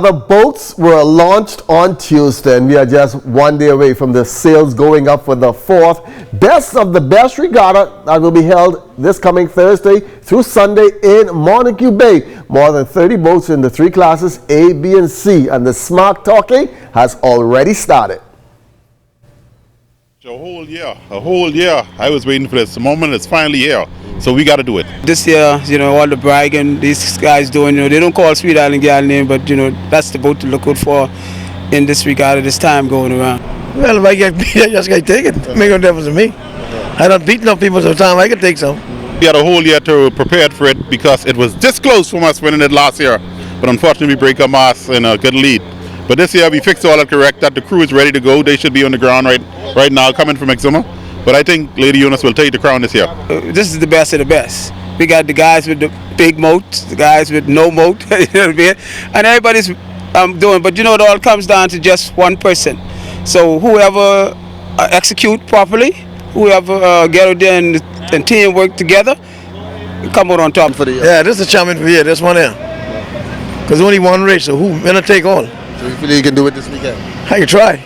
Regatta boats were launched on Tuesday, and we are just one day away from the sales going up for the fourth Best of the Best Regatta that will be held this coming Thursday through Sunday in Montague Bay. More than 30 boats in the three classes A, B, and C, and the smart talking has already started. A whole year I was waiting for this. The moment it's finally here, so we got to do it. This year, all the bragging these guys doing, they don't call Sweet Island Gal name, but that's the boat to look out for in this regatta this time going around. Well, if I get beat, I just got to take it. Make no difference to me. I don't beat enough people sometimes. I can take some. We had a whole year to prepare for it because it was this close from us winning it last year, but unfortunately we break our mass in a good lead. But this year we fixed all that correct, that the crew is ready to go. They should be on the ground right now coming from Exuma. But I think Lady Eunice will take the crown this year. This is the best of the best. We got the guys with the big moats, the guys with no moat, and everybody's doing. But it all comes down to just one person. So whoever execute properly, whoever get out there and team work together, come out on top for the year. Yeah, this is a champion for the year, this one here. Because only one race, so who gonna take all? So you feel you can do it this weekend? I can try.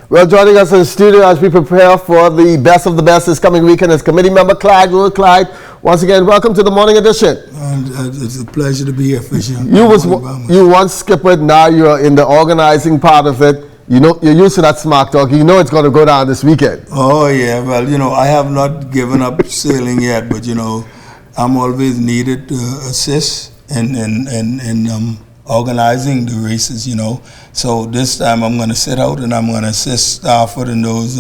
Well, joining us in the studio as we prepare for the Best of the Best this coming weekend is committee member Clyde. Clyde, once again, welcome to the morning edition. It's a pleasure to be here, Fisher. You once skippered, now you're in the organizing part of it. You're used to that smart talk. You know it's going to go down this weekend. Oh, yeah. Well, I have not given up sailing yet, but, I'm always needed to assist in organizing the races, So this time I'm going to sit out and I'm going to assist Stafford and those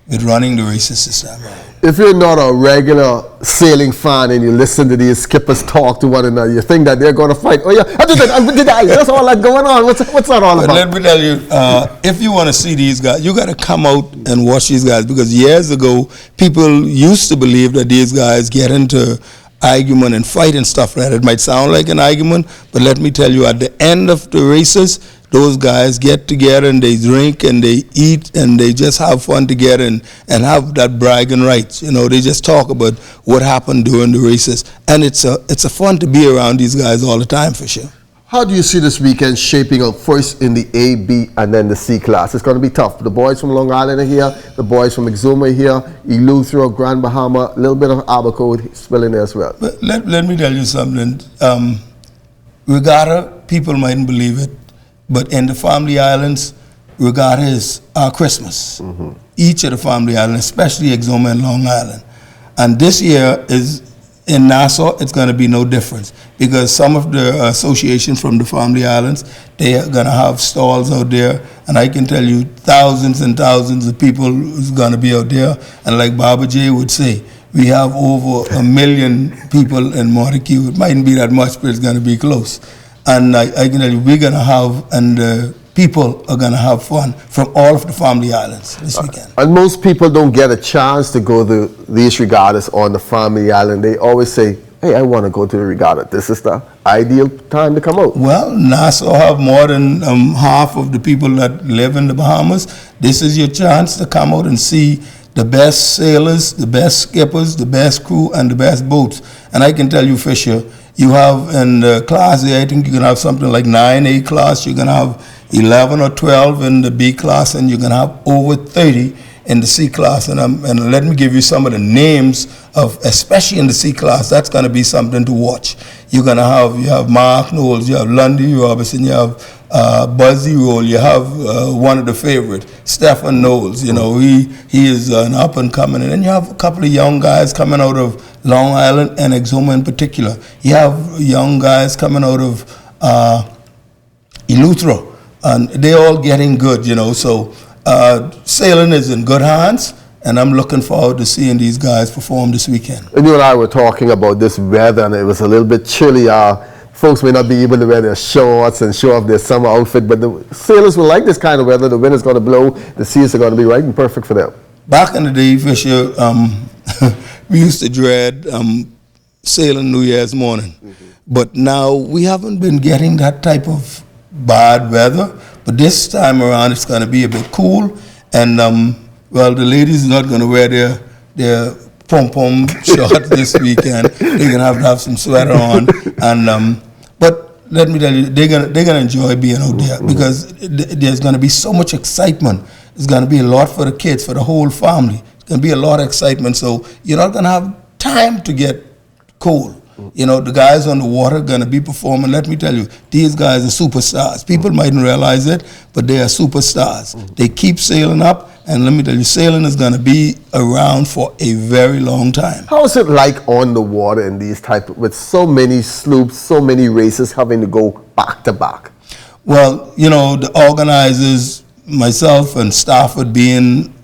with running the races this time. If you're not a regular sailing fan and you listen to these skippers talk to one another, you think that they're going to fight. Oh yeah, that's all that going on. What's that all about? Let me tell you, if you want to see these guys, you got to come out and watch these guys, because years ago people used to believe that these guys get into argument and fight and stuff like that. It might sound like an argument, but let me tell you, at the end of the races, those guys get together and they drink and they eat and they just have fun together and have that bragging rights. They just talk about what happened during the races, and it's a fun to be around these guys all the time, for sure. How do you see this weekend shaping up, first in the A, B, and then the C class? It's going to be tough. The boys from Long Island are here. The boys from Exuma are here. Eleuthero, Grand Bahama, a little bit of Abaco still in there as well. But let me tell you something. Regatta, people mightn't believe it, but in the Family Islands, Regatta is our Christmas. Mm-hmm. Each of the Family Islands, especially Exuma and Long Island. And this year is in Nassau, it's going to be no difference, because some of the association from the Family Islands, they are going to have stalls out there, and I can tell you thousands and thousands of people is going to be out there. And like Baba J would say, we have over 1 million people in Montague. It mightn't be that much, but it's going to be close. And I can tell you, we're going to have, and people are going to have fun from all of the Family Islands this weekend. And most people don't get a chance to go to these regattas on the Family Island. They always say, hey, I want to go to the regatta. This is the ideal time to come out. Well, Nassau have more than half of the people that live in the Bahamas. This is your chance to come out and see the best sailors, the best skippers, the best crew, and the best boats. And I can tell you, Fisher, you have in the class A, I think you're going to have something like 9A class. You're going to have 11 or 12 in the B class, and you're going to have over 30 in the C class. And let me give you some of the names of, especially in the C class, that's going to be something to watch. You have Mark Knowles, you have Lundy Robertson, you have Buzzy Roll, you have one of the favorites, Stephen Knowles. He is an up and coming, and then you have a couple of young guys coming out of Long Island and Exuma in particular. You have young guys coming out of Eleuthero, and they're all getting good. So sailing is in good hands, and I'm looking forward to seeing these guys perform this weekend. And you and I were talking about this weather, and it was a little bit chilly. Folks may not be able to wear their shorts and show off their summer outfit, but the sailors will like this kind of weather. The wind is going to blow. The seas are going to be right and perfect for them. Back in the day, Fisher, we used to dread sailing New Year's morning. Mm-hmm. But now we haven't been getting that type of bad weather. But this time around, it's going to be a bit cool. And, the ladies are not going to wear their pom-pom shorts this weekend. They're going to have some sweater on. And but let me tell you, they're gonna enjoy being out there because there's gonna be so much excitement. It's gonna be a lot for the kids, for the whole family. It's gonna be a lot of excitement. So you're not gonna have time to get cold. You know, the guys on the water gonna be performing. Let me tell you, these guys are superstars. People mightn't realize it, but they are superstars. They keep sailing up, and let me tell you, sailing is gonna be around for a very long time. How is it like on the water in these type with so many sloops, so many races having to go back to back? Well, you know, the organizers, myself and Stafford being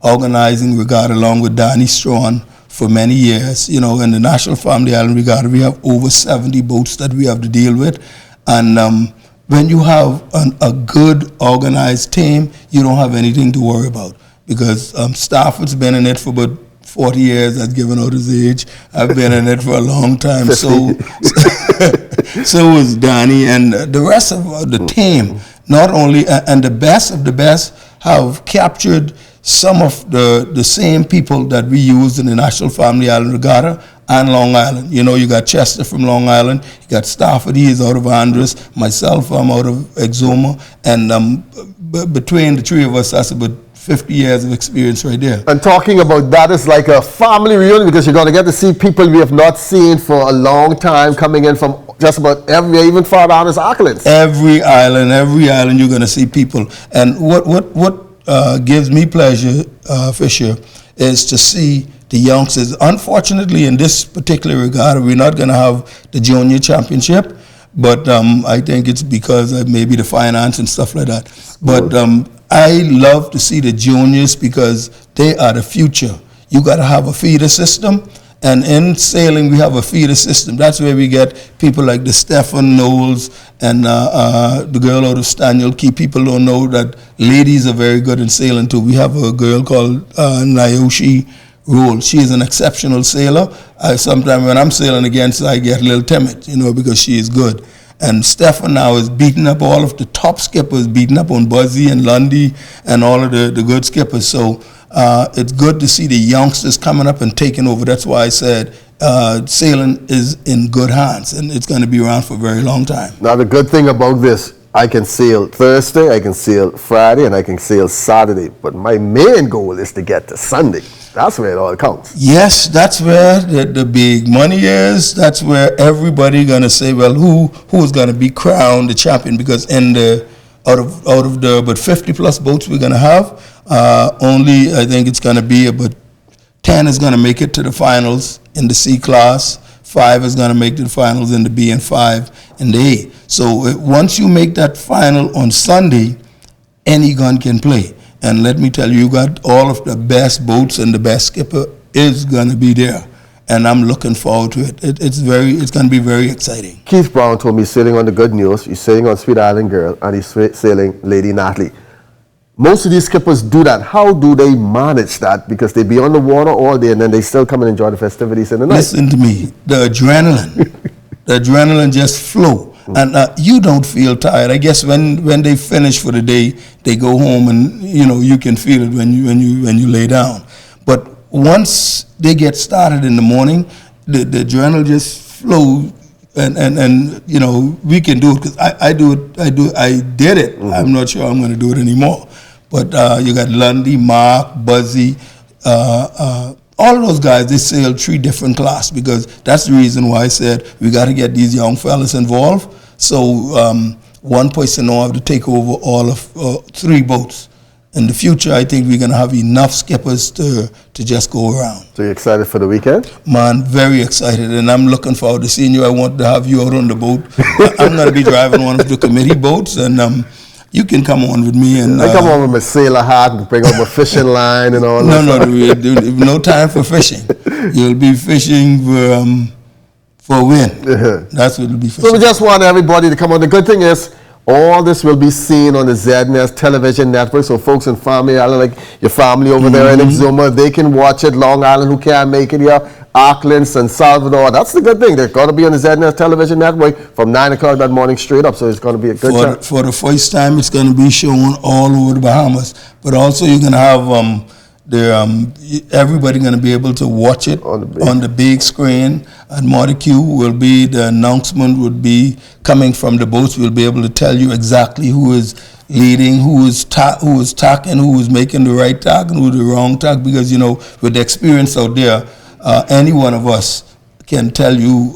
organizing Regatta along with Danny Strawn for many years. You know, in the National Family Island Regatta, we have over 70 boats that we have to deal with. And when you have a good organized team, you don't have anything to worry about. Because Stafford's been in it for about 40 years. I've given out his age. I've been in it for a long time. So was Danny and the rest of the team. Not only, and the best of the best have captured some of the same people that we used in the National Family Island Regatta and Long Island. You know, you got Chester from Long Island, you got Stafford, he is out of Andros, myself, I'm out of Exuma, and between the three of us, that's about 50 years of experience right there. And talking about that is like a family reunion because you're going to get to see people we have not seen for a long time coming in from just about every, even far down as Auckland. Every island you're going to see people. And what gives me pleasure, Fisher, is to see the youngsters. Unfortunately, in this particular regatta, we're not going to have the junior championship, but I think it's because of maybe the finance and stuff like that. But I love to see the juniors because they are the future. You got to have a feeder system. And in sailing, we have a feeder system. That's where we get people like the Stefan Knowles and the girl out of Staniel Key. People don't know that ladies are very good in sailing too. We have a girl called Nayoshi Rule. She is an exceptional sailor. Sometimes when I'm sailing against her, I get a little timid, you know, because she is good. And Stefan now is beating up all of the top skippers, beating up on Buzzy and Lundy and all of the good skippers. So it's good to see the youngsters coming up and taking over. That's why I said sailing is in good hands, and it's going to be around for a very long time. Now, the good thing about this, I can sail Thursday, I can sail Friday, and I can sail Saturday. But my main goal is to get to Sunday. That's where it all counts. Yes, that's where the big money is. That's where everybody going to say, well, who's going to be crowned the champion? Because in the out of the about 50 plus boats we're going to have, only I think it's going to be about 10 is going to make it to the finals in the C class. 5 is going to make the finals in the B, and 5 in the A. So once you make that final on Sunday, any gun can play. And let me tell you, you got all of the best boats, and the best skipper is going to be there. And I'm looking forward to it. It's going to be very exciting. Keith Brown told me he's sailing on the Good News, he's sailing on Sweet Island Girl, and he's sailing Lady Natalie. Most of these skippers do that. How do they manage that? Because they be on the water all day and then they still come and enjoy the festivities in the night. Listen to me. The adrenaline just flow. And you don't feel tired. I guess when they finish for the day, they go home, and you know you can feel it when you lay down. But once they get started in the morning, the adrenaline just flows, and you know we can do it because I did it. Mm-hmm. I'm not sure I'm going to do it anymore. But you got Lundy, Mark, Buzzy, all of those guys, they sail 3 different classes because that's the reason why I said we got to get these young fellas involved. So one person will have to take over all of 3 boats. In the future, I think we're going to have enough skippers to just go around. So you're excited for the weekend? Man, very excited, and I'm looking forward to seeing you. I want to have you out on the boat. I'm going to be driving one of the committee boats, and you can come on with me. And I come on with my sailor hat and bring out my fishing line and all that. No time for fishing. You'll be fishing for a win. That's what it'll be. So we just want everybody to come on. The good thing is, all this will be seen on the ZNS television network. So folks in Family Island, like your family over there in Exuma, they can watch it. Long Island, who can't make it here, Auckland, San Salvador. That's the good thing. They're going to be on the ZNS television network from 9 o'clock that morning straight up. So it's going to be a good time. For the first time, it's going to be shown all over the Bahamas. But also you're going to have everybody going to be able to watch it on the big screen. At Montague will be the announcement would be coming from the boats. We'll be able to tell you exactly who is leading, who is tacking, who is making the right tack and who the wrong tack. Because with the experience out there, any one of us can tell you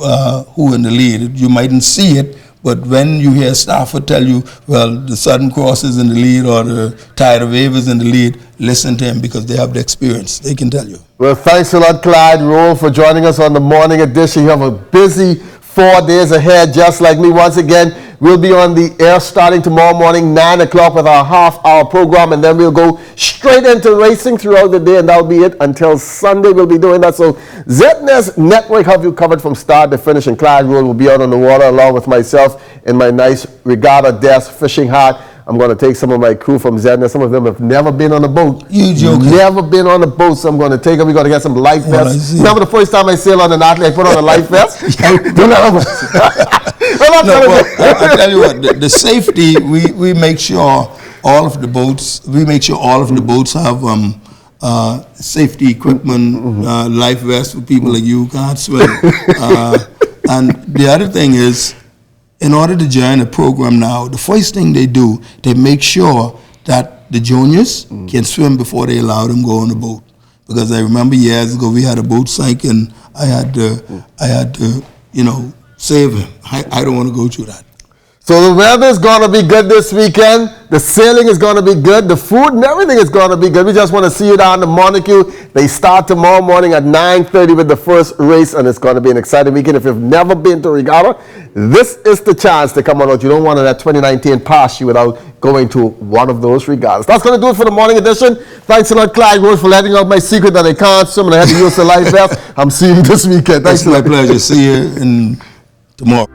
who in the lead. You mightn't see it, but when you hear Stafford tell you, well, the Southern Cross is in the lead or the Tide of Wave is in the lead, listen to him because they have the experience. They can tell you. Well, thanks a lot, Clyde Roll, for joining us on the morning edition. You have a busy 4 days ahead, just like me. Once again, we'll be on the air starting tomorrow morning, 9 o'clock with our half-hour program, and then we'll go straight into racing throughout the day, and that'll be it until Sunday. We'll be doing that. So ZNS Network have you covered from start to finish, and Clyde Roll will be out on the water along with myself in my nice Regatta desk fishing hat. I'm going to take some of my crew from ZNS. Some of them have never been on a boat. You joking? Never been on a boat, so I'm going to take them. We're going to get some life vests. Remember the first time I sailed on an athlete, I put on a life vest? I tell you what, the safety, we make sure all of the boats, have safety equipment, life vests for people like you who can't swim. And the other thing is, in order to join a program now, the first thing they do, they make sure that the juniors can swim before they allow them to go on the boat. Because I remember years ago we had a boat sink and I had to save him. I don't want to go through that. So the weather is going to be good this weekend. The sailing is going to be good. The food and everything is going to be good. We just want to see you down in Montague. They start tomorrow morning at 9:30 with the first race, and it's going to be an exciting weekend. If you've never been to Regatta, this is the chance to come on out. You don't want to let 2019 pass you without going to one of those regattas. That's going to do it for the morning edition. Thanks a lot, Clyde Rose, for letting out my secret that I can't swim and I had to use the life vest. I'm seeing you this weekend. Thanks It's my pleasure. See you tomorrow.